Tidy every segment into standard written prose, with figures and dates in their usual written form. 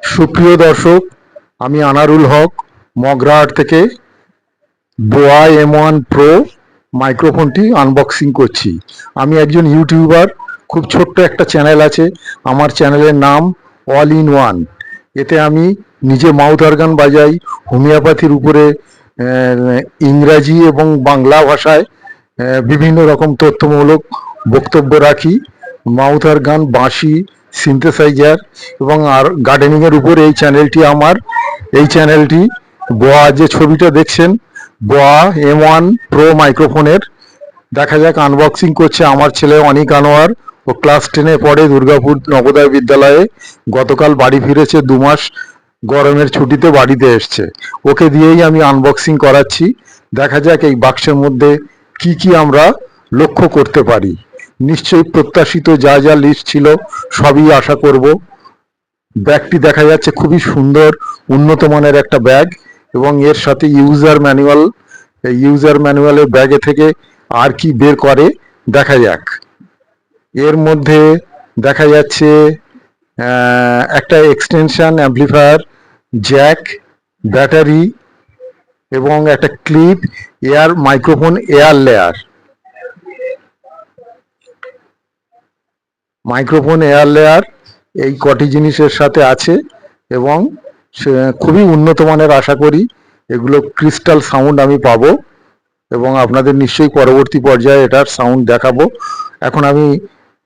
সুপ্রিয় দর্শক, আমি আনারুল হক মগরাহাট থেকে বোয়া M1 প্রো মাইক্রোফোনটি আনবক্সিং করছি। আমি একজন ইউটিউবার, খুব ছোট্ট একটা চ্যানেল আছে। আমার চ্যানেলের নাম অল ইন ওয়ান। এতে আমি নিজে মাউথ অর্গান বাজাই, হোমিওপ্যাথির উপরে ইংরাজি এবং বাংলা ভাষায় বিভিন্ন রকম তথ্যমূলক বক্তব্য রাখি। মাউথ অর্গান, বাঁশি, সিনথেসাইজার এবং আর গার্ডেনিংয়ের উপর এই চ্যানেলটি আমার। এই চ্যানেলটি বোয়া, যে ছবিটা দেখছেন, বোয়া M1 প্রো মাইক্রোফোনের। দেখা যাক, আনবক্সিং করছে আমার ছেলে অনিক আনোয়ার। ও ক্লাস 10-এ পড়ে, দুর্গাপুর নবোদয় বিদ্যালয়ে। গতকাল বাড়ি ফিরেছে, 2 মাস গরমের ছুটিতে বাড়িতে এসছে। ওকে দিয়েই আমি আনবক্সিং করাচ্ছি। দেখা যাক এই বাক্সের মধ্যে কি কি আমরা লক্ষ্য করতে পারি। নিশ্চয়ই প্রত্যাশিত যা যা লিস্ট ছিল সবই আশা করব। ব্যাগটি দেখা যাচ্ছে খুবই সুন্দর, উন্নত মানের একটা ব্যাগ, এবং এর সাথে ইউজার ম্যানুয়াল। এই ইউজার ম্যানুয়ালের ব্যাগে থেকে আর কি বের করে দেখা যাক। এর মধ্যে দেখা যাচ্ছে একটা এক্সটেনশন অ্যাম্পলিফায়ার, জ্যাক, ব্যাটারি এবং একটা clip, air microphone, air layer, এই কটি জিনিসের সাথে আছে। এবং খুবই উন্নত মানের, আশা করি এগুলো ক্রিস্টাল সাউন্ড আমি পাবো, এবং আপনাদের নিশ্চয়ই পরবর্তী পর্যায়ে এটার সাউন্ড দেখাবো। এখন আমি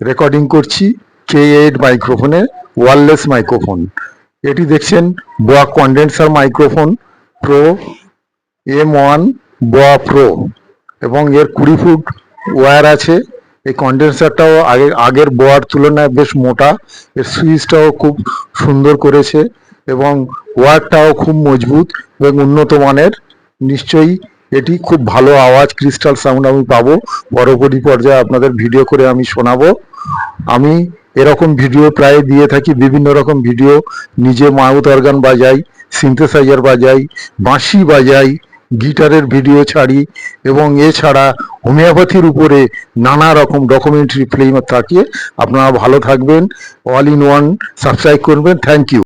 রেকর্ডিং করছি K8 মাইক্রোফোনে, ওয়্যারলেস মাইক্রোফোন। এটি দেখছেন Boya condenser microphone pro M1 Boya pro, এবং এর 20 ফুট ওয়্যার আছে। এই কন্ডেন্সারটাও আগের বোয়ার তুলনায় বেশ মোটা। এর সুইচটাও খুব সুন্দর করেছে, এবং ওয়্যারটাও খুব মজবুত এবং উন্নত মানের। নিশ্চয়ই এটি খুব ভালো আওয়াজ, ক্রিস্টাল সাউন্ড আমি পাবো। পরবর্তী পর্যায়ে আপনাদের ভিডিও করে আমি শোনাবো। আমি এরকম ভিডিও প্রায় দিয়ে থাকি, বিভিন্ন রকম ভিডিও। নিজে মাউথ অর্গান বাজাই, সিনথেসাইজার বাজাই, বাঁশি বাজাই, গিটারের ভিডিও ছাড়ি, এবং এছাড়া হোমিওপ্যাথির উপরে নানা রকম ডকুমেন্টারি ফিল্ম থাকে। আপনারা ভালো থাকবেন। অল ইন ওয়ান সাবস্ক্রাইব করবেন। Thank you.